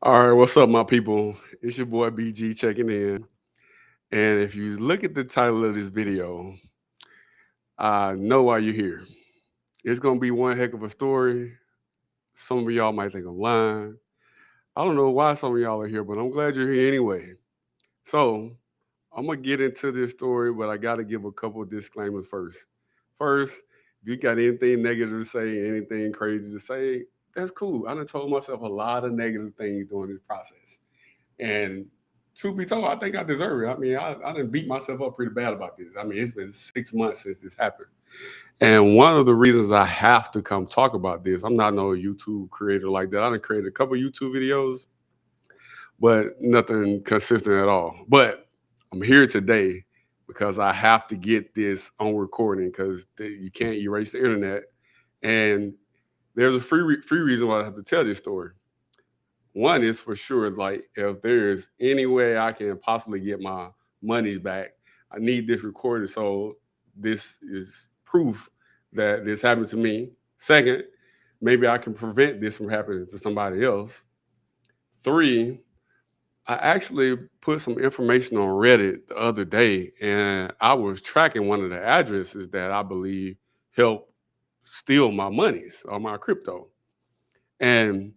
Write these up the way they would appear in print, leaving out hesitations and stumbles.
All right, what's up, my people? It's your boy BG checking in. And if you look at the title of this video, I know why you're here. It's going to be one heck of a story. Some of y'all might think I'm lying. I don't know why some of y'all are here, but I'm glad you're here anyway. So I'm going to get into this story, but I got to give a couple of disclaimers first. First, if you got anything negative to say, anything crazy to say, that's cool. I done told myself a lot of negative things during this process. And truth be told, I think I deserve it. I mean, I done beat myself up pretty bad about this. I mean, it's been 6 months since this happened. And one of the reasons I have to come talk about this, I'm not no YouTube creator like that. I done created a couple YouTube videos, but nothing consistent at all. But I'm here today because I have to get this on recording because you can't erase the internet. And there's a free reason why I have to tell this story. One is for sure, like if there's any way I can possibly get my monies back, I need this recorded. So this is proof that this happened to me. Second, maybe I can prevent this from happening to somebody else. Three, I actually put some information on Reddit the other day, and I was tracking one of the addresses that I believe helped steal my monies or my crypto. And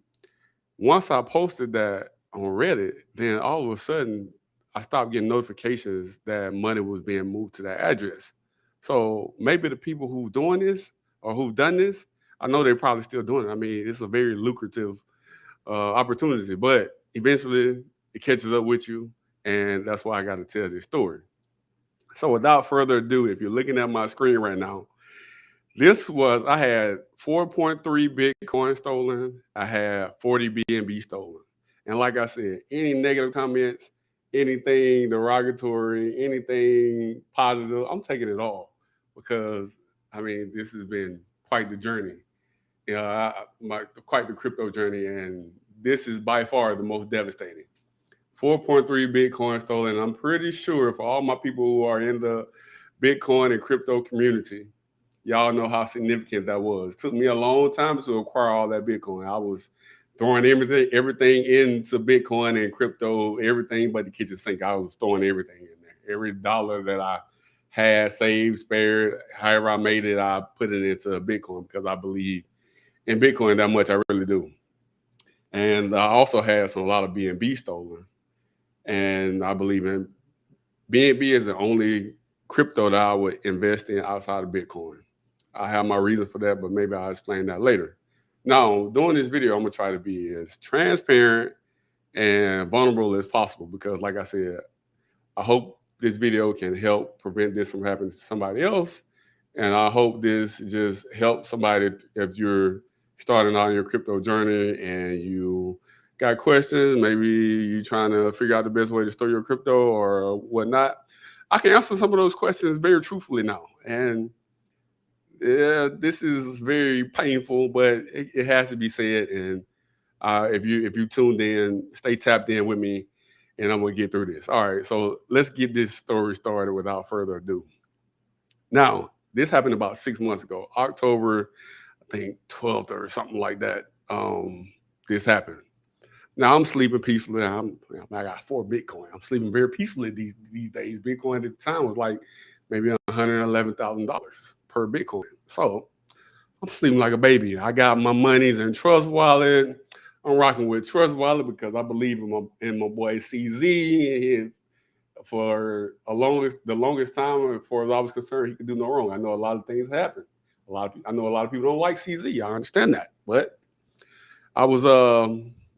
once I posted that on Reddit, then all of a sudden I stopped getting notifications that money was being moved to that address. So maybe the people who've doing this or who've done this, I know they're probably still doing it. I mean, it's a very lucrative opportunity, but eventually it catches up with you, and that's why I got to tell this story. So without further ado, if you're looking at my screen right now, I had 4.3 Bitcoin stolen. I had 40 BNB stolen. And like I said, any negative comments, anything derogatory, anything positive, I'm taking it all because, I mean, this has been quite the journey. Quite the crypto journey. And this is by far the most devastating. 4.3 Bitcoin stolen. I'm pretty sure for all my people who are in the Bitcoin and crypto community, y'all know how significant that was. It took me a long time to acquire all that Bitcoin. I was throwing everything into Bitcoin and crypto, everything but the kitchen sink. I was throwing everything in there. Every dollar that I had saved, spared, however I made it, I put it into Bitcoin because I believe in Bitcoin that much. I really do. And I also had a lot of BNB stolen. And I believe in BNB is the only crypto that I would invest in outside of Bitcoin. I have my reason for that, but maybe I'll explain that later. Now, doing this video, I'm gonna try to be as transparent and vulnerable as possible because, like I said, I hope this video can help prevent this from happening to somebody else. And I hope this just helps somebody if you're starting out your crypto journey and you got questions, maybe you trying to figure out the best way to store your crypto or whatnot. I can answer some of those questions very truthfully now. And yeah, this is very painful, but it has to be said. And if you tuned in, stay tapped in with me, and I'm gonna get through this. All right, so let's get this story started without further ado. Now, this happened about 6 months ago, October, I think 12th or something like that. This happened. Now I'm sleeping peacefully. I got 4 Bitcoin. I'm sleeping very peacefully these days. Bitcoin at the time was like maybe $111,000 per Bitcoin. So I'm sleeping like a baby. I got my monies in Trust Wallet. I'm rocking with Trust Wallet because I believe in my boy CZ. And for the longest time, as far as I was concerned, he could do no wrong. I know a lot of things happen. I know a lot of people don't like CZ. I understand that, but I was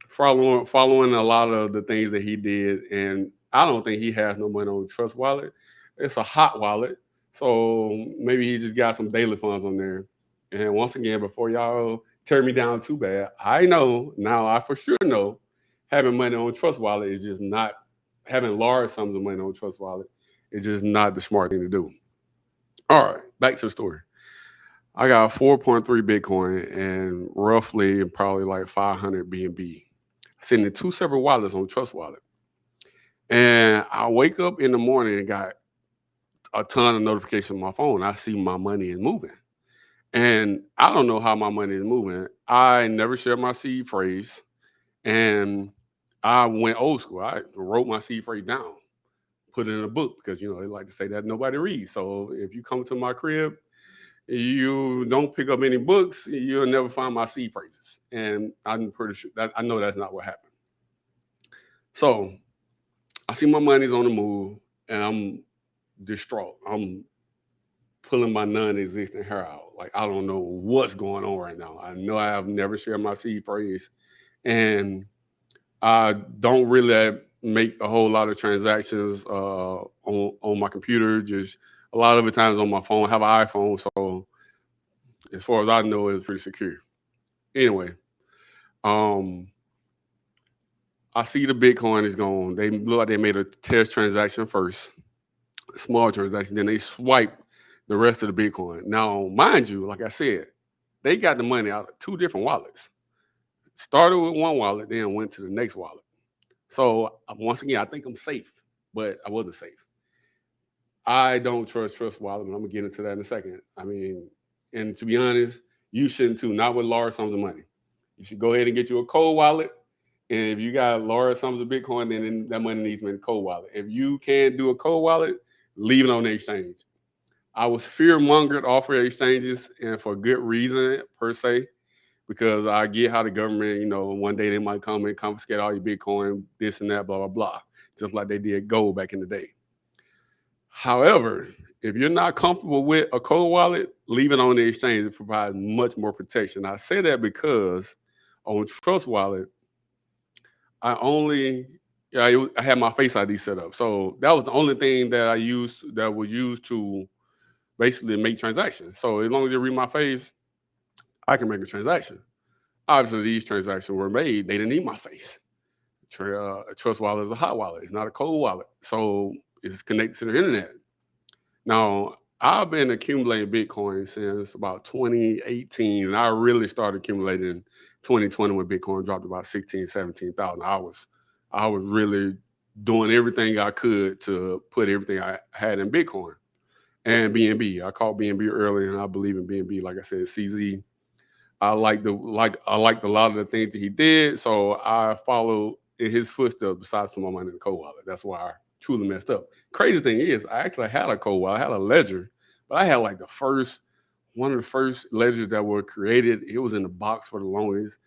following a lot of the things that he did, and I don't think he has no money on Trust Wallet. It's a hot wallet, so maybe he just got some daily funds on there. And once again, before y'all tear me down too bad, I know now, I for sure know, having money on Trust Wallet is just not having large sums of money on Trust Wallet. It's just not the smart thing to do. All right, back to the story. I got 4.3 Bitcoin and roughly probably like 500 BNB sitting in two separate wallets on Trust Wallet. And I wake up in the morning and got a ton of notifications on my phone. I see my money is moving. And I don't know how my money is moving. I never share my seed phrase. And I went old school. I wrote my seed phrase down, put it in a book because they like to say that nobody reads. So if you come to my crib, you don't pick up any books, you'll never find my seed phrases. And I'm pretty sure that I know that's not what happened. So I see my money's on the move and I'm distraught. I'm pulling my non-existent hair out. Like, I don't know what's going on right now. I know I have never shared my seed phrase, and I don't really make a whole lot of transactions on my computer. Just a lot of the times on my phone. I have an iPhone, so as far as I know, it's pretty secure. Anyway, I see the Bitcoin is gone. They look like they made a test transaction first, small transaction, then they swipe the rest of the Bitcoin. Now, mind you, like I said, they got the money out of 2 different wallets. Started with one wallet, then went to the next wallet. So once again, I think I'm safe, but I wasn't safe. I don't trust wallet, and I'm gonna get into that in a second. I mean, and to be honest, you shouldn't too, not with large sums of money. You should go ahead and get you a cold wallet. And if you got large sums of Bitcoin, then that money needs to be in a cold wallet. If you can't do a cold wallet, leave it on the exchange. I was fear-mongered off of exchanges, and for good reason, per se, because I get how the government, one day they might come and confiscate all your Bitcoin, this and that, blah, blah, blah, just like they did gold back in the day. However, if you're not comfortable with a cold wallet, leave it on the exchange. It provides much more protection. I say that because on Trust Wallet, I had my Face ID set up. So that was the only thing that I used that was used to basically make transactions. So as long as you read my face, I can make a transaction. Obviously, these transactions were made. They didn't need my face. Trust Wallet is a hot wallet. It's not a cold wallet. So it's connected to the internet. Now, I've been accumulating Bitcoin since about 2018, and I really started accumulating 2020 when Bitcoin dropped about 16, 17,000. I was really doing everything I could to put everything I had in Bitcoin and BNB. I called BNB earlier, and I believe in BNB. Like I said, CZ. I liked a lot of the things that he did, so I followed in his footsteps. Besides putting my money in the cold wallet, that's why I truly messed up. Crazy thing is, I actually had a cold wallet. I had a ledger, but I had like one of the first ledgers that were created. It was in the box for the longest.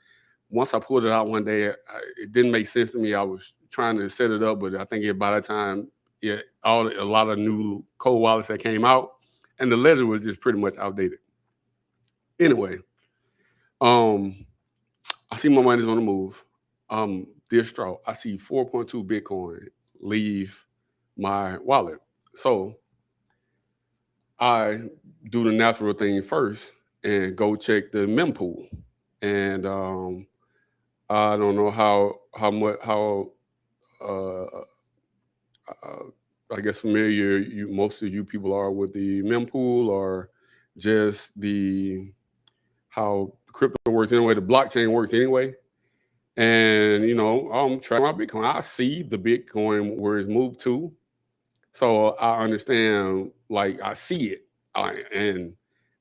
Once I pulled it out one day, it didn't make sense to me. I was trying to set it up, but I think by that time, a lot of new cold wallets that came out, and the ledger was just pretty much outdated. Anyway, I see my money's on the move. Distraught. I see 4.2 Bitcoin leave my wallet. So I do the natural thing first and go check the mempool. And I don't know how I guess familiar most of you people are with the mempool, or just how crypto works anyway, the blockchain works anyway. And I'm tracking my Bitcoin. I see the Bitcoin where it's moved to, so I understand. Like, I see it, and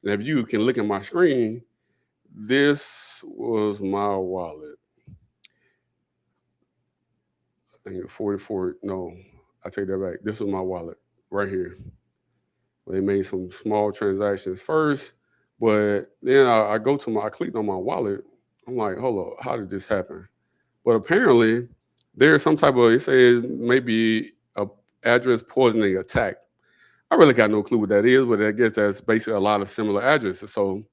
if you can look at my screen, this was my wallet. I think 44. No, I take that back. This was my wallet right here. They made some small transactions first, but then I clicked on my wallet. I'm like, hold up, how did this happen? But apparently, there's some type of, it says maybe a address poisoning attack. I really got no clue what that is, but I guess that's basically a lot of similar addresses. So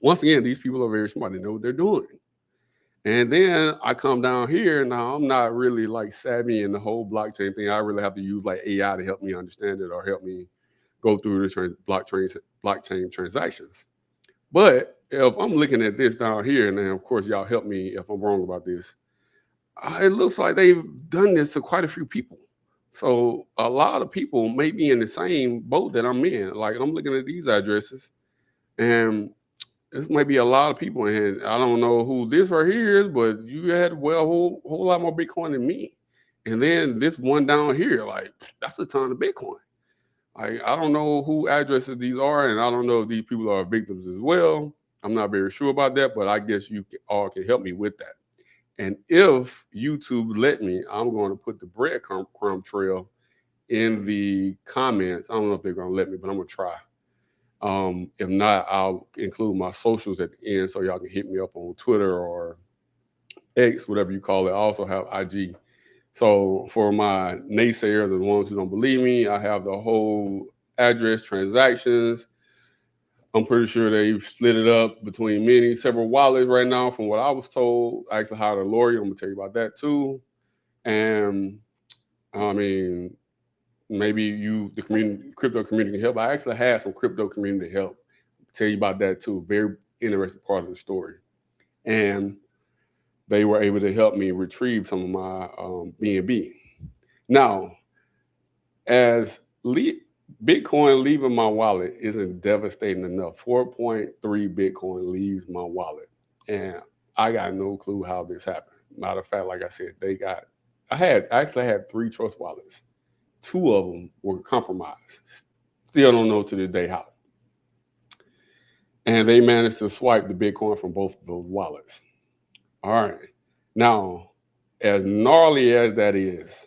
once again, these people are very smart. They know what they're doing. And then I come down here. Now, I'm not really like savvy in the whole blockchain thing. I really have to use like AI to help me understand it or help me go through the blockchain transactions. But if I'm looking at this down here, and then of course y'all help me if I'm wrong about this, it looks like they've done this to quite a few people. So a lot of people may be in the same boat that I'm in. Like, I'm looking at these addresses, and this might be a lot of people in here. I don't know who this right here is, but you had a whole lot more Bitcoin than me. And then this one down here, like, that's a ton of Bitcoin. I don't know who addresses these are, and I don't know if these people are victims as well. I'm not very sure about that, but I guess you all can help me with that. And if YouTube let me, I'm going to put the breadcrumb trail in the comments. I don't know if they're going to let me, but I'm going to try. If not, I'll include my socials at the end so y'all can hit me up on Twitter or X, whatever you call it. I also have IG. So for my naysayers, the ones who don't believe me, I have the whole address, transactions. I'm pretty sure they split it up between several wallets right now from what I was told. I actually hired a lawyer. I'm going to tell you about that too. And I mean, maybe the crypto community can help. I actually had some crypto community help. I'll tell you about that too. Very interesting part of the story. And they were able to help me retrieve some of my BNB. Now, as Bitcoin leaving my wallet isn't devastating enough. 4.3 Bitcoin leaves my wallet. And I got no clue how this happened. Matter of fact, like I said, I actually had 3 trust wallets. 2 of them were compromised. Still don't know to this day how. And they managed to swipe the Bitcoin from both of those wallets. All right. Now, as gnarly as that is,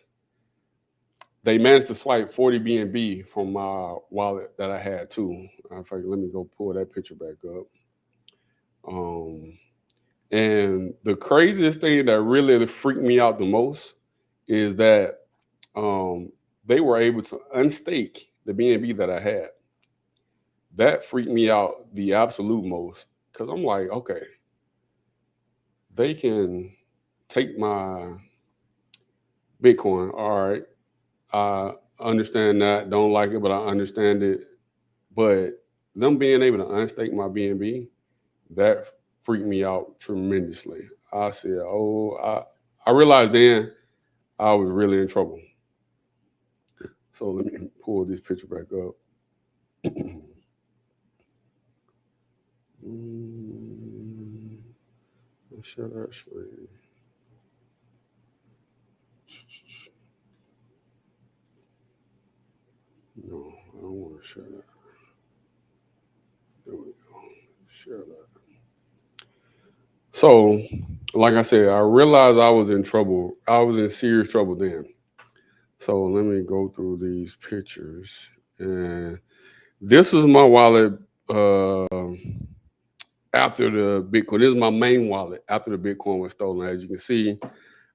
they managed to swipe 40 BNB from my wallet that I had too. In fact, let me go pull that picture back up. And the craziest thing that really freaked me out the most is that they were able to unstake the BNB that I had. That freaked me out the absolute most because I'm like, okay, they can take my Bitcoin. All right. I understand that. Don't like it, but I understand it. But them being able to unstake my BNB, that freaked me out tremendously. I said, oh, I realized then I was really in trouble. So let me pull this picture back up. Share that screen. No, I don't want to share that. There we go. Share that. So, like I said, I realized I was in trouble. I was in serious trouble then. So let me go through these pictures. And this is my wallet after the Bitcoin. This is my main wallet after the Bitcoin was stolen. As you can see,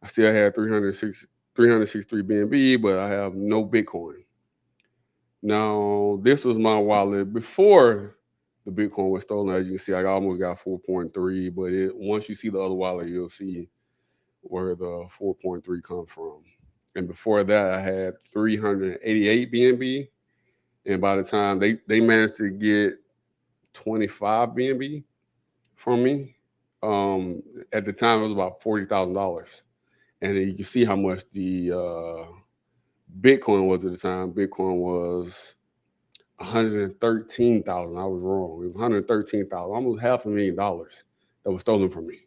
I still had 363 BNB, but I have no Bitcoin. Now, this was my wallet before the Bitcoin was stolen. As you can see, I almost got 4.3, but once you see the other wallet, you'll see where the 4.3 comes from. And before that, I had 388 BNB. And by the time they managed to get 25 BNB from me, at the time it was about $40,000. And then you can see how much the Bitcoin was at the time. Bitcoin was 113,000. I was wrong. It was 113,000, almost $500,000 that was stolen from me.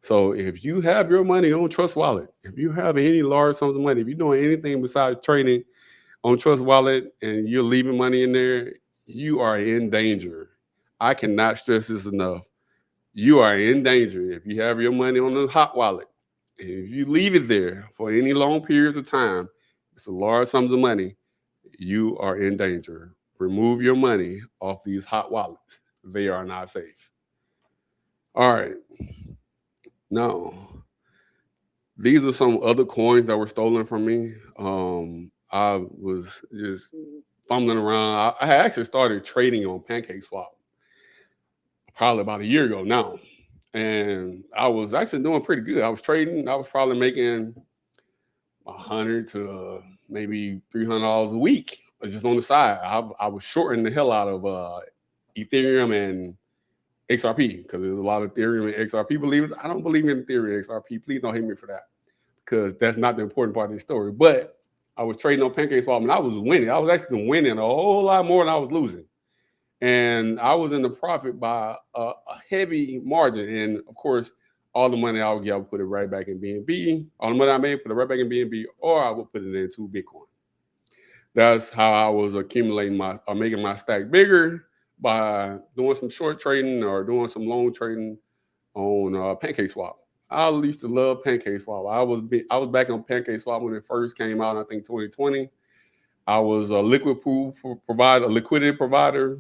So if you have your money on Trust Wallet, if you have any large sums of money, if you're doing anything besides trading on Trust Wallet and you're leaving money in there, you are in danger. I cannot stress this enough. You are in danger if you have your money on the hot wallet. And if you leave it there for any long periods of time, it's a large sums of money, you are in danger. Remove your money off these hot wallets. They are not safe. All right. Now, these are some other coins that were stolen from me. I was just fumbling around. I actually started trading on PancakeSwap probably about a year ago now. And I was actually doing pretty good. I was trading. I was probably making $100 to maybe $300 a week just on the side. I was shorting the hell out of Ethereum and XRP because there's a lot of Ethereum and XRP believers. I don't believe in Ethereum and XRP. Please don't hate me for that because that's not the important part of the story. But I was trading on PancakeSwap and I was winning. I was actually winning a whole lot more than I was losing. And I was in the profit by a heavy margin. And of course, all the money I would get, I would put it right back in BNB. All the money I made, put it right back in BNB, or I would put it into Bitcoin. That's how I was accumulating making my stack bigger by doing some short trading or doing some long trading on PancakeSwap. I used to love PancakeSwap. I was back on PancakeSwap when it first came out. I think 2020. I was a liquidity provider.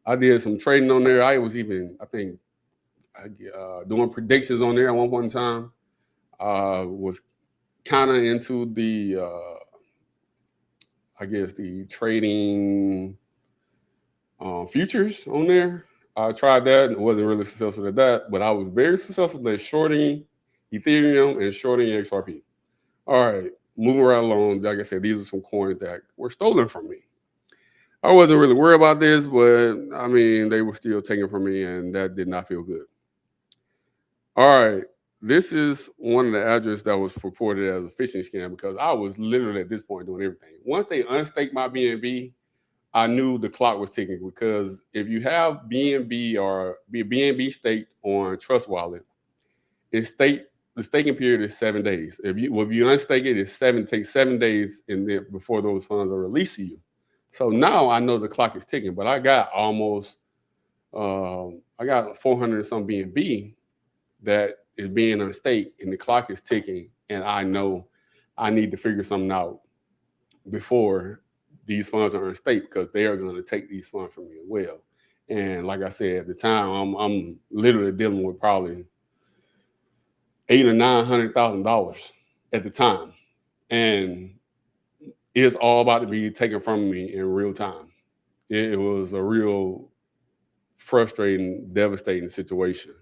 I did some trading on there. I was even, I think, doing predictions on there at one point in time. Was kind of into the, I guess, the trading futures on there. I tried that and wasn't really successful at that, but I was very successful at shorting Ethereum and shorting XRP. All right, moving right along. Like I said, these are some coins that were stolen from me. I wasn't really worried about this, but I mean, they were still taken from me, and that did not feel good. All right, this is one of the addresses that was reported as a phishing scam because I was literally at this point doing everything. Once they unstaked my BNB, I knew the clock was ticking because if you have BNB or BNB staked on Trust Wallet, the staking period is 7 days. If you unstake it, takes 7 days before those funds are released to you. So now I know the clock is ticking, but I got almost I got 400 and some BNB that is being unstaked, and the clock is ticking, and I know I need to figure something out before these funds are unstaked because they are going to take these funds from me as well. And like I said, at the time, I'm literally dealing with probably $800,000 or $900,000 at the time, and it's all about to be taken from me in real time. It was a real frustrating, devastating situation.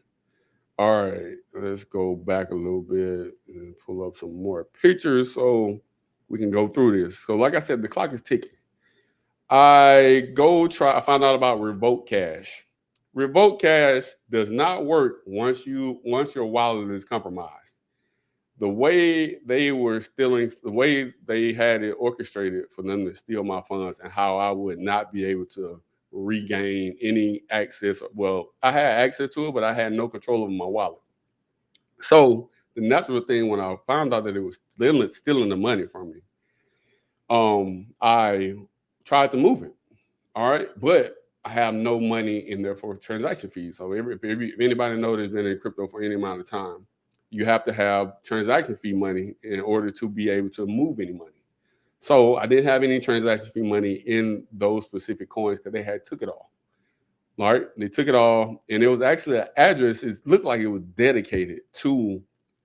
All right, let's go back a little bit and pull up some more pictures so we can go through this. So like I said, the clock is ticking. I found out about Revoke Cash. Revoke Cash does not work once your wallet is compromised. The way they were stealing, the way they had it orchestrated for them to steal my funds and how I would not be able to regain any access. Well, I had access to it, but I had no control over my wallet. So the natural thing when I found out that it was stealing the money from me, I tried to move it. All right, but I have no money in there for transaction fees. So if anybody knows that's been in crypto for any amount of time, you have to have transaction fee money in order to be able to move any money. So I didn't have any transaction fee money in those specific coins because they had took it all. All right, they took it all, and it was actually an address. It looked like it was dedicated to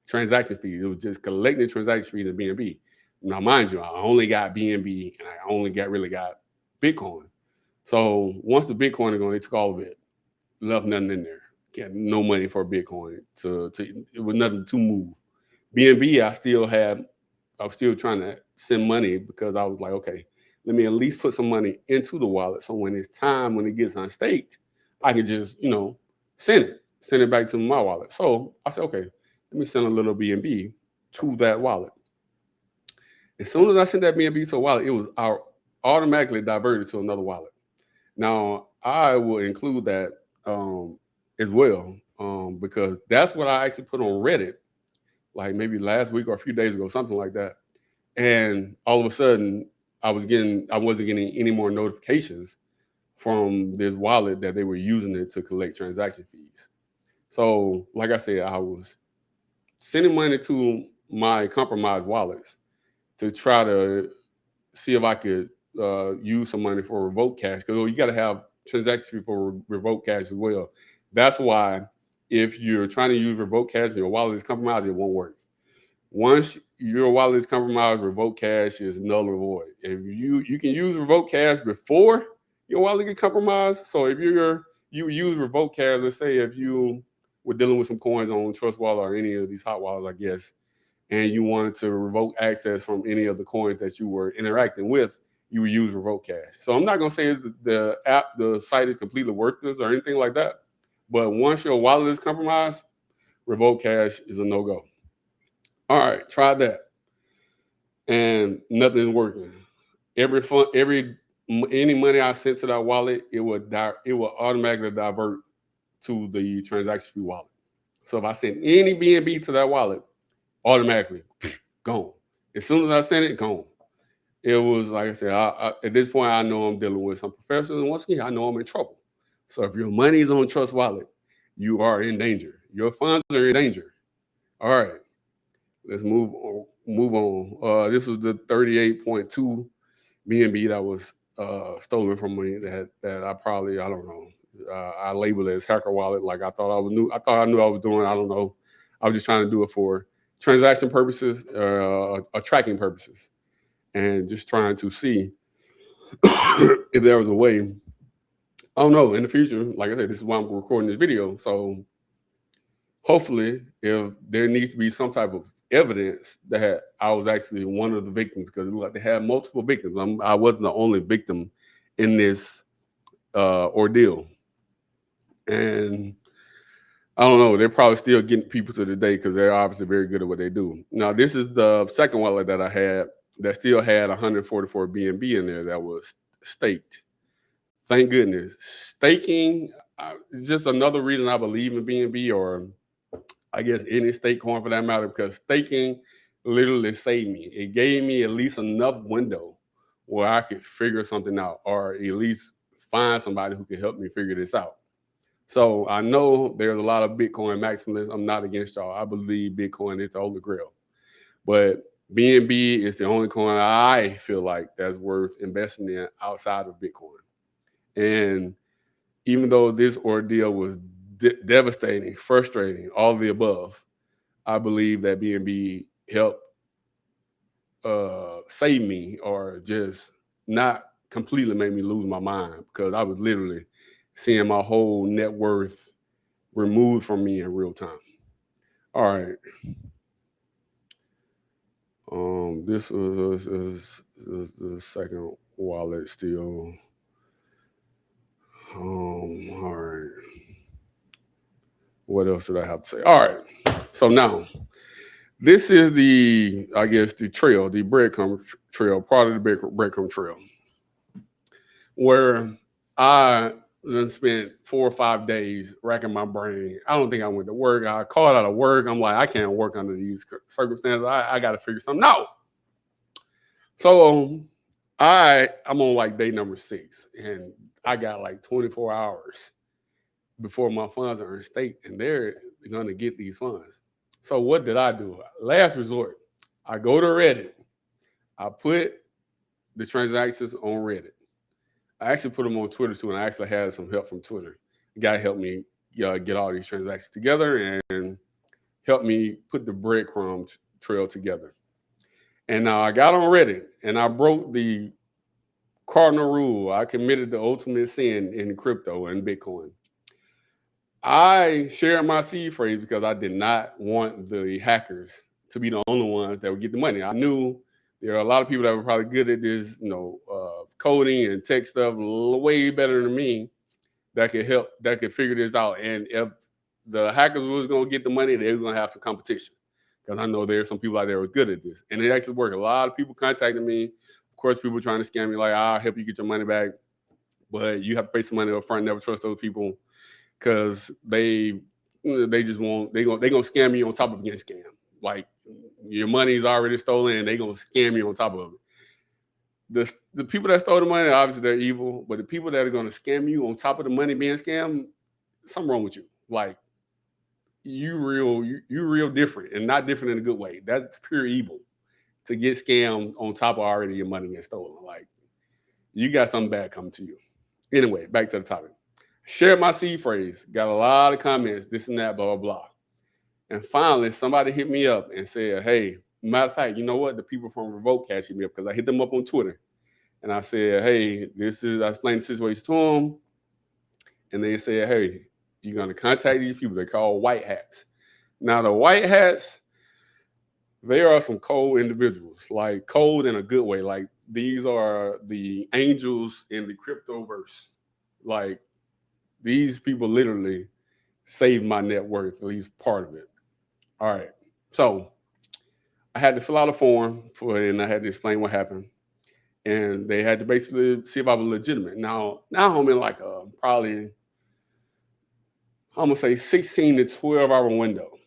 transaction fees. It was just collecting transaction fees and BNB. Now, mind you, I only got BNB and I only really got Bitcoin. So once the Bitcoin is gone, they took all of it, left nothing in there. Got no money for Bitcoin it was nothing to move. BNB, I was still trying to send money because I was like, okay, let me at least put some money into the wallet. So when it's time, when it gets unstaked, I can just, send it back to my wallet. So I said, okay, let me send a little BNB to that wallet. As soon as I sent that BNB to a wallet, it was automatically diverted to another wallet. Now, I will include that as well because that's what I actually put on Reddit, like maybe last week or a few days ago, something like that. And all of a sudden, I wasn't getting any more notifications from this wallet that they were using it to collect transaction fees. So, like I said, I was sending money to my compromised wallets to try to see if I could use some money for Revoke Cash because you got to have transaction fee for Revoke Cash as well. That's why if you're trying to use Revoke Cash and your wallet is compromised, it won't work. Once your wallet is compromised, Revoke Cash is null and void. If you can use Revoke Cash before your wallet get compromised. So if you use Revoke Cash, let's say if you were dealing with some coins on Trust Wallet or any of these hot wallets, I guess, and you wanted to revoke access from any of the coins that you were interacting with, you would use Revoke Cash. So I'm not gonna say the site is completely worthless or anything like that, but once your wallet is compromised, Revoke Cash is a no-go. All right, try that, and nothing's working. Any money I sent to that wallet, it will automatically divert to the transaction fee wallet. So if I send any BNB to that wallet, automatically gone. As soon as I sent it, gone. It was like I said, at this point, I know I'm dealing with some professionals, and once again, I know I'm in trouble. So if your money is on Trust Wallet, you are in danger. Your funds are in danger. All right, let's move on. This was the 38.2 BNB that was stolen from me. That I probably, I don't know. I labeled it as hacker wallet. Like I thought I knew I was doing. I don't know. I was just trying to do it for transaction purposes, or tracking purposes, and just trying to see if there was a way. I don't know, in the future, like I said, this is why I'm recording this video. So hopefully, if there needs to be some type of evidence that I was actually one of the victims, because it looked like they had multiple victims. I wasn't the only victim in this ordeal. And I don't know, they're probably still getting people to this day because they're obviously very good at what they do. Now, this is the second wallet that I had that still had 144 BNB in there that was staked. Thank goodness. Staking, just another reason I believe in BNB, or I guess any stake coin for that matter, because staking literally saved me. It gave me at least enough window where I could figure something out, or at least find somebody who could help me figure this out. So I know there's a lot of Bitcoin maximalists. I'm not against y'all. I believe Bitcoin is the holy grail. But BNB is the only coin I feel like that's worth investing in outside of Bitcoin. And even though this ordeal was devastating, frustrating, all of the above, I believe that BNB helped save me, or just not completely make me lose my mind, because I was literally seeing my whole net worth removed from me in real time. All right. This is the second wallet still. All right. What else did I have to say? All right. So now, this is the, I guess, the trail, the breadcrumb trail, part of the breadcrumb trail, where I then spent 4 or 5 days racking my brain. I don't think I went to work. I called out of work. I'm like, I can't work under these circumstances. I got to figure something out. So I'm on like day number 6, and I got like 24 hours before my funds are in stake, and they're going to get these funds. So what did I do? Last resort, I go to Reddit. I put the transactions on Reddit. I actually put them on Twitter too, and I actually had some help from Twitter. The guy helped me get all these transactions together and helped me put the breadcrumb trail together. And now I got on Reddit, and I broke the cardinal rule. I committed the ultimate sin in crypto and Bitcoin. I shared my seed phrase because I did not want the hackers to be the only ones that would get the money. I knew there are a lot of people that were probably good at this, coding and tech stuff way better than me, that could figure this out. And if the hackers was going to get the money, they were going to have some competition, because I know there are some people out there who are good at this. And it actually worked. A lot of people contacted me. Of course, people trying to scam me, like, I'll help you get your money back, but you have to pay some money up front. Never trust those people, because they just won't. They're gonna scam you on top of getting scammed. Like, your money is already stolen, and they're gonna scam you on top of it. The people that stole the money, obviously they're evil, but the people that are gonna scam you on top of the money being scammed, something wrong with you. Like, you real different, and not different in a good way. That's pure evil, to get scammed on top of already your money getting stolen. Like, you got something bad coming to you. Anyway, back to the topic. Shared my seed phrase, got a lot of comments, this and that, blah, blah, blah. And finally, somebody hit me up and said, hey, matter of fact, you know what? The people from Revoke Cash hit me up, because I hit them up on Twitter. And I said, hey, I explained the situation to them. And they said, hey, you're going to contact these people. They're called white hats. Now, the white hats, they are some cold individuals, like cold in a good way. Like, these are the angels in the cryptoverse. Like, these people literally saved my net worth, at least part of it. All right. So I had to fill out a form for it, and I had to explain what happened. And they had to basically see if I was legitimate. Now I'm in like probably, I'm going to say 16 to 12 hour window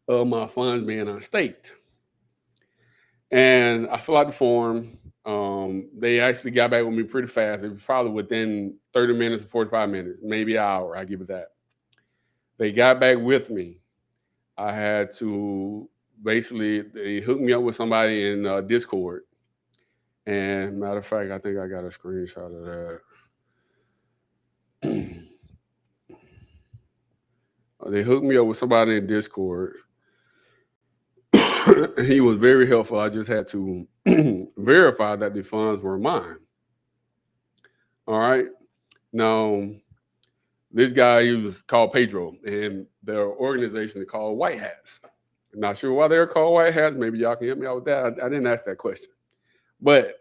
of my funds being unstaked. And I fill out the form. They actually got back with me pretty fast. It was probably within 30 minutes or 45 minutes, maybe an hour. I give it that. They got back with me. I had to basically, they hooked me up with somebody in Discord. And matter of fact, I think I got a screenshot of that. They hooked me up with somebody in Discord. He was very helpful. I just had to verify that the funds were mine. All right. Now, this guy, he was called Pedro, and their organization is called White Hats. I'm not sure why they're called White Hats. Maybe y'all can help me out with that. I didn't ask that question. But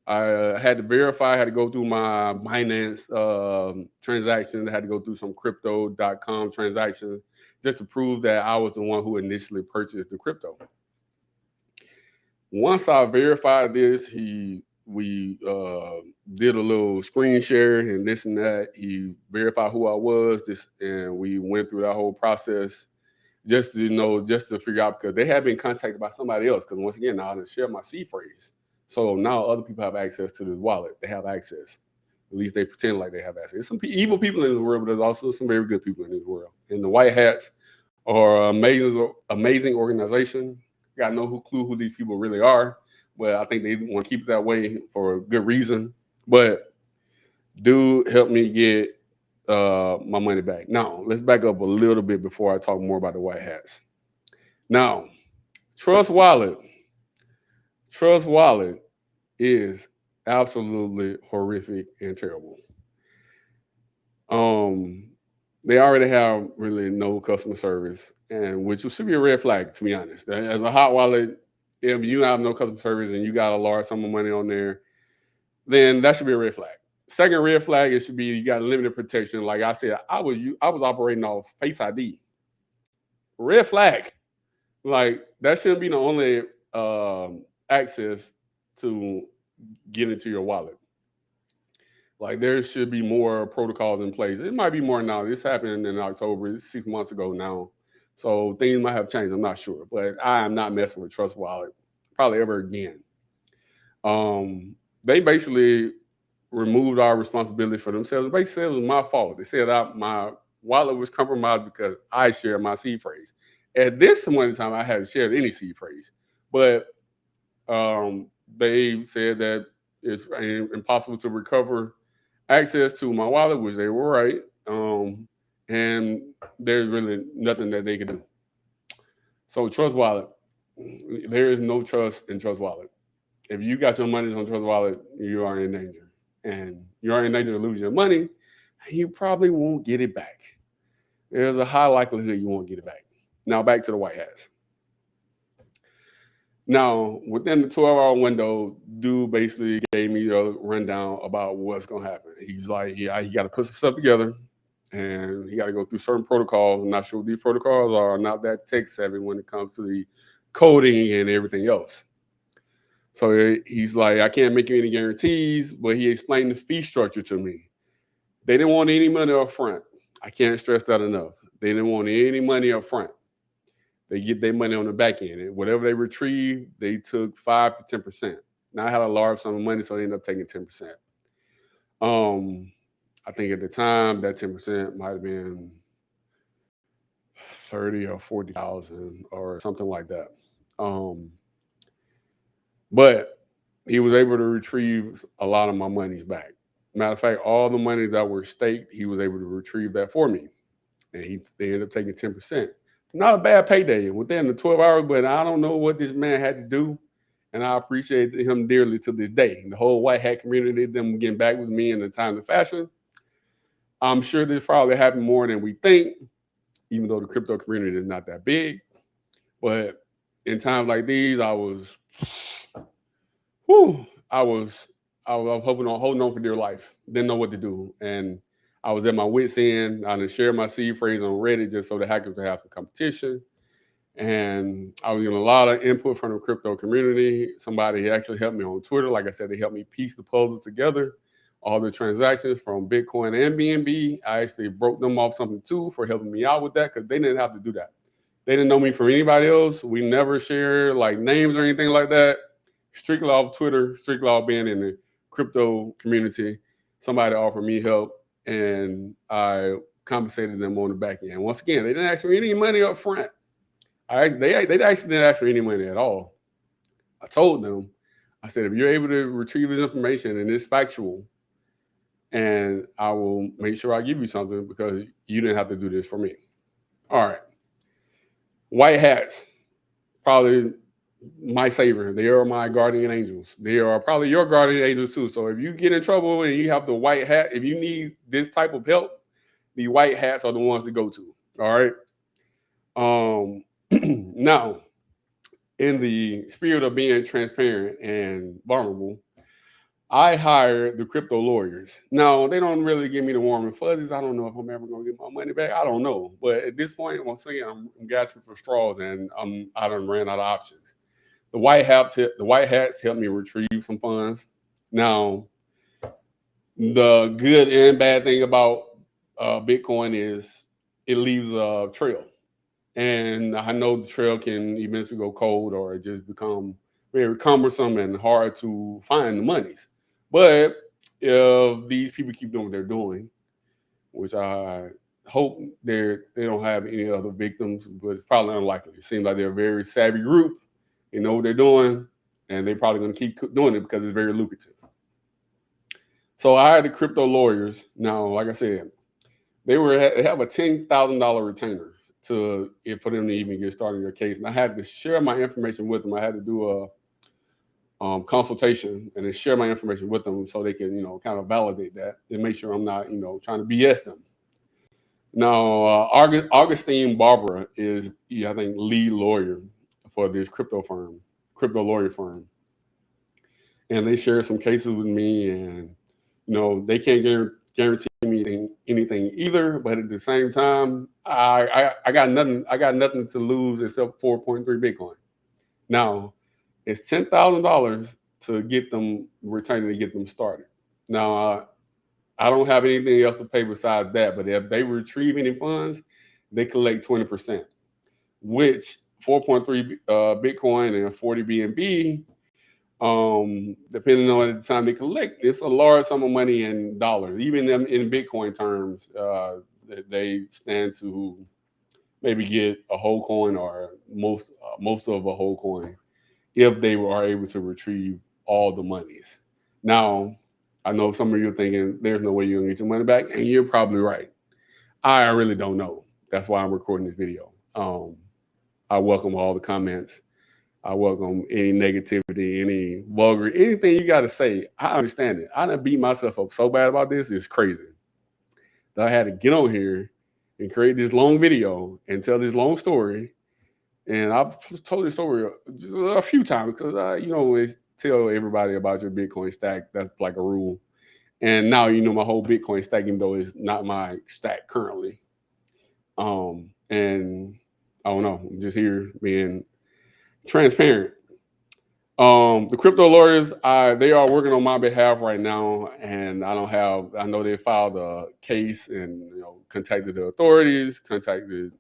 I had to verify, I had to go through my Binance transactions. I had to go through some crypto.com transactions just to prove that I was the one who initially purchased the crypto. Once I verified this, we did a little screen share and this and that. He verified who I was, and we went through that whole process just to figure out, because they had been contacted by somebody else. Because once again, now I didn't share my seed phrase. So now other people have access to this wallet. They have access. At least they pretend like they have access. There's some evil people in the world, but there's also some very good people in this world. And the White Hats are an amazing organization. Got no clue who these people really are, but I think they want to keep it that way for a good reason. But dude helped me get my money back. Now, let's back up a little bit before I talk more about the White Hats. Now, Trust Wallet is absolutely horrific and terrible. They already have really no customer service, and which should be a red flag, to be honest. As a hot wallet, if you have no customer service and you got a large sum of money on there, then that should be a red flag. Second red flag, it should be you got limited protection. Like I said, I was operating off Face ID. Red flag. Like that shouldn't be the only access to get into your wallet. Like there should be more protocols in place. It might be more now. This happened in October. It's 6 months ago now. So things might have changed. I'm not sure. But I am not messing with Trust Wallet probably ever again. They basically removed our responsibility for themselves. Basically said it was my fault. They said my wallet was compromised because I shared my seed phrase. At this point in time, I haven't shared any seed phrase. But they said that it's impossible to recover access to my wallet, which they were right. And there's really nothing that they can do. So Trust Wallet, there is no trust in Trust Wallet. If you got your money on Trust Wallet, you are in danger. And you are in danger of losing your money, and you probably won't get it back. There's a high likelihood you won't get it back. Now back to the White Hats. Now, within the 12-hour window, dude basically gave me a rundown about what's going to happen. He's like, yeah, he got to put some stuff together, and he got to go through certain protocols. I'm not sure what these protocols are. I'm not that tech savvy when it comes to the coding and everything else. So he's like, I can't make you any guarantees, but he explained the fee structure to me. They didn't want any money up front. I can't stress that enough. They didn't want any money up front. They get their money on the back end. And whatever they retrieved, they took 5 to 10%. Now I had a large sum of money, so they ended up taking 10%. I think at the time that 10% might have been 30 or 40,000 or something like that. But he was able to retrieve a lot of my monies back. Matter of fact, all the money that were staked, he was able to retrieve that for me. And they ended up taking 10%. Not a bad payday within the 12 hours, but I don't know what this man had to do. And I appreciate him dearly to this day. The whole White Hat community, them getting back with me in a timely fashion. I'm sure this probably happened more than we think, even though the crypto community is not that big. But in times like these, I was holding on for dear life. Didn't know what to do. And I was at my wit's end. I didn't share my seed phrase on Reddit just so the hackers would have some competition. And I was getting a lot of input from the crypto community. Somebody actually helped me on Twitter. Like I said, they helped me piece the puzzle together. All the transactions from Bitcoin and BNB. I actually broke them off something too for helping me out with that because they didn't have to do that. They didn't know me from anybody else. We never share like names or anything like that. Strictly off Twitter, strictly off being in the crypto community. Somebody offered me help and I compensated them on the back end. Once again, they didn't ask me any money up front. They actually didn't ask for any money at all. I told them, I said, if you're able to retrieve this information and it's factual, and I will make sure I give you something because you didn't have to do this for me. All right. White hats, probably my savior. They are my guardian angels. They are probably your guardian angels too. So if you get in trouble and you have the white hat, if you need this type of help, the white hats are the ones to go to. All right. Now, in the spirit of being transparent and vulnerable, I hired the crypto lawyers. Now, they don't really give me the warm and fuzzies. I don't know if I'm ever going to get my money back. I don't know. But at this point, once again, I'm gasping for straws, and I done ran out of options. The white hats helped me retrieve some funds. Now, the good and bad thing about Bitcoin is it leaves a trail. And I know the trail can eventually go cold or just become very cumbersome and hard to find the monies. But if these people keep doing what they're doing, which I hope they don't have any other victims, but it's probably unlikely. It seems like they're a very savvy group. They know what they're doing, and they're probably going to keep doing it because it's very lucrative. So I hired the crypto lawyers. Now, like I said, they have a $10,000 retainer for them to even get started in your case. And I had to share my information with them. I had to do a consultation and then share my information with them so they can, kind of validate that and make sure I'm not, trying to BS them. Now, Augustine Barbara is, I think, lead lawyer for this crypto lawyer firm. And they shared some cases with me, and, they can't guarantee me anything either. But at the same time, I got nothing. I got nothing to lose except 4.3 Bitcoin. Now, it's $10,000 to get them retained to get them started. Now, I don't have anything else to pay besides that. But if they retrieve any funds, they collect 20%, which 4.3 Bitcoin and 40 BNB. Depending on the time they collect, it's a large sum of money in dollars. Even in Bitcoin terms, they stand to maybe get a whole coin or most of a whole coin if they are able to retrieve all the monies. Now, I know some of you are thinking there's no way you're gonna get your money back, and you're probably right. I really don't know. That's why I'm recording this video. I welcome all the comments. I welcome any negativity, any vulgar, anything you got to say. I understand it. I done beat myself up so bad about this. It's crazy that I had to get on here and create this long video and tell this long story. And I've told this story just a few times because you don't always tell everybody about your Bitcoin stack. That's like a rule. And now my whole Bitcoin stack, even though it's not my stack currently. And I don't know, I'm just here being transparent. The crypto lawyers, they are working on my behalf right now, and I know they filed a case and contacted the authorities, contacted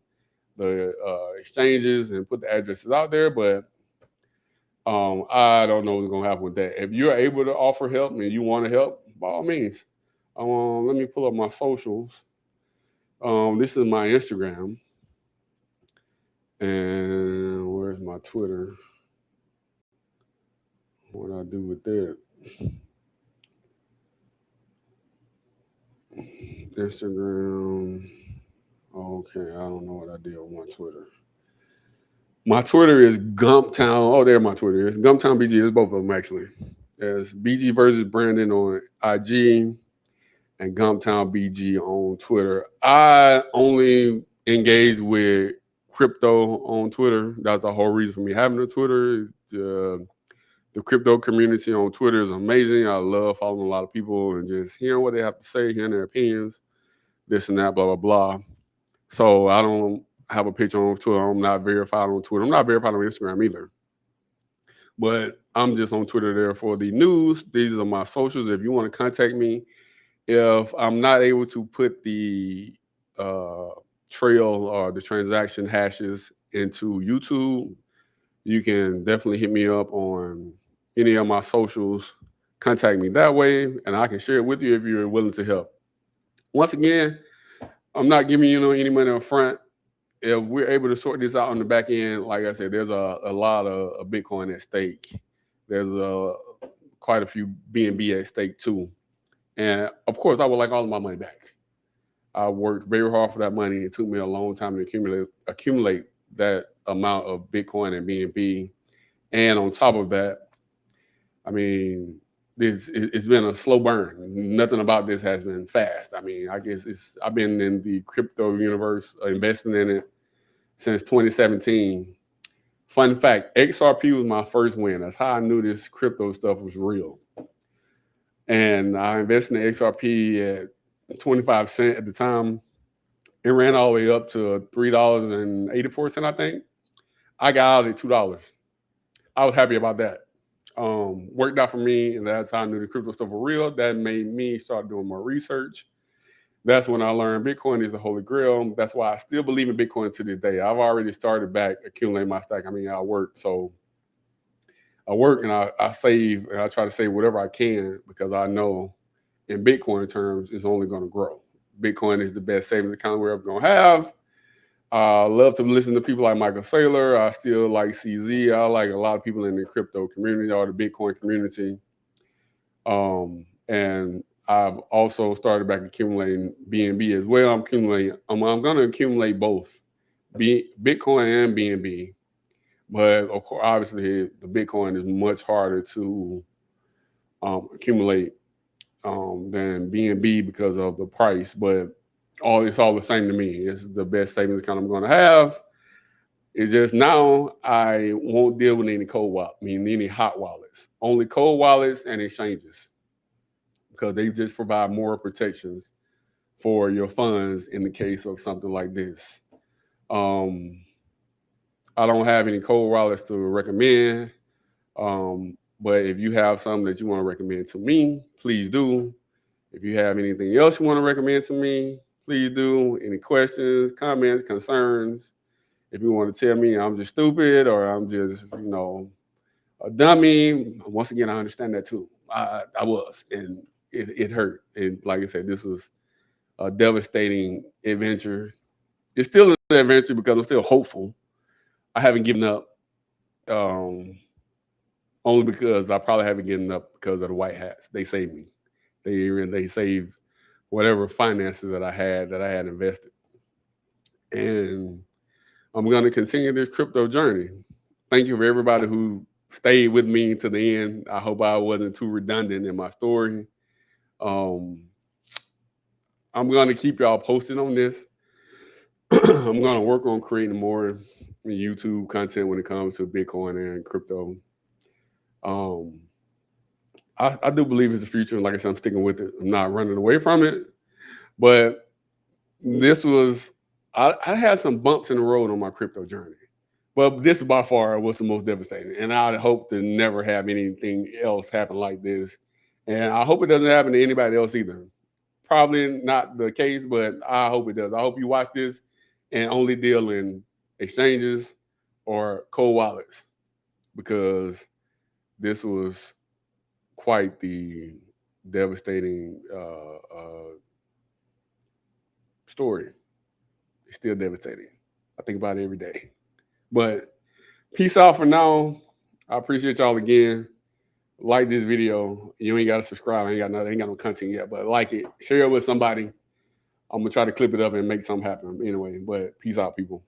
the exchanges, and put the addresses out there. But I don't know what's gonna happen with that. If you're able to offer help and you want to help, by all means. Let me pull up my socials. This is my Instagram, and where's my Twitter? What do I do with that? Instagram. Okay, I don't know what I did with my Twitter. My Twitter is Gumptown. Oh, there my Twitter is. Gumptown BG. It's both of them, actually. There's Bgvsbrandon on IG and Gumptown BG on Twitter. I only engage with crypto on Twitter. That's the whole reason for me having a Twitter. The crypto community on Twitter is amazing. I love following a lot of people and just hearing what they have to say, hearing their opinions, this and that, blah, blah, blah. So I don't have a picture on Twitter. I'm not verified on Twitter. I'm not verified on Instagram either. But I'm just on Twitter there for the news. These are my socials. If you want to contact me, if I'm not able to put the trail or the transaction hashes into YouTube, you can definitely hit me up on any of my socials. Contact me that way, and I can share it with you if you're willing to help. Once again, I'm not giving you any money up front. if we're able to sort this out on the back end, like I said, there's a lot of Bitcoin at stake. There's quite a few BNB at stake too. And of course, I would like all of my money back. I worked very hard for that money. It took me a long time to accumulate that amount of Bitcoin and BNB. And on top of that, I mean, it's been a slow burn. Nothing about this has been fast. I mean, I guess I've been in the crypto universe, investing in it since 2017. Fun fact, XRP was my first win. That's how I knew this crypto stuff was real. And I invested in XRP at 25 cents at the time. It ran all the way up to $3.84, I think. I got out at $2. I was happy about that. Worked out for me, and that's how I knew the crypto stuff was real. That made me start doing more research. That's when I learned Bitcoin is the holy grail. That's why I still believe in Bitcoin to this day. I've already started back accumulating my stack. I mean, I work and I save, and I try to save whatever I can because I know in Bitcoin terms, it's only going to grow. Bitcoin is the best savings account we're ever going to have. I love to listen to people like Michael Saylor. I still like CZ. I like a lot of people in the crypto community or the Bitcoin community. And I've also started back accumulating BNB as well. I'm going to accumulate both Bitcoin and BNB. But of course, obviously, the Bitcoin is much harder to accumulate than BNB because of the price. But it's all the same to me. It's the best savings account I'm going to have. It's just now I won't deal with any any hot wallets. Only cold wallets and exchanges, because they just provide more protections for your funds in the case of something like this. I don't have any cold wallets to recommend, but if you have something that you want to recommend to me, please do. If you have anything else you want to recommend to me, please do. Any questions, comments, concerns? If you want to tell me I'm just stupid or I'm just, a dummy, once again, I understand that too. I was, and it hurt. And like I said, this was a devastating adventure. It's still an adventure because I'm still hopeful. I haven't given up, only because I probably haven't given up because of the white hats. They saved me. They saved whatever finances that I had invested. And I'm going to continue this crypto journey. Thank you for everybody who stayed with me to the end. I hope I wasn't too redundant in my story. I'm going to keep y'all posted on this. I'm going to work on creating more YouTube content when it comes to Bitcoin and crypto. I do believe it's the future. Like I said, I'm sticking with it. I'm not running away from it. But this was, I had some bumps in the road on my crypto journey. But this by far was the most devastating. And I hope to never have anything else happen like this. And I hope it doesn't happen to anybody else either. Probably not the case, but I hope it does. I hope you watch this and only deal in exchanges or cold wallets, because this was quite the devastating story. It's still devastating. I think about it every day. But peace out for now. I appreciate y'all again. Like this video. You ain't got to subscribe. I ain't got no content yet, but like it. Share it with somebody. I'm going to try to clip it up and make something happen anyway. But peace out, people.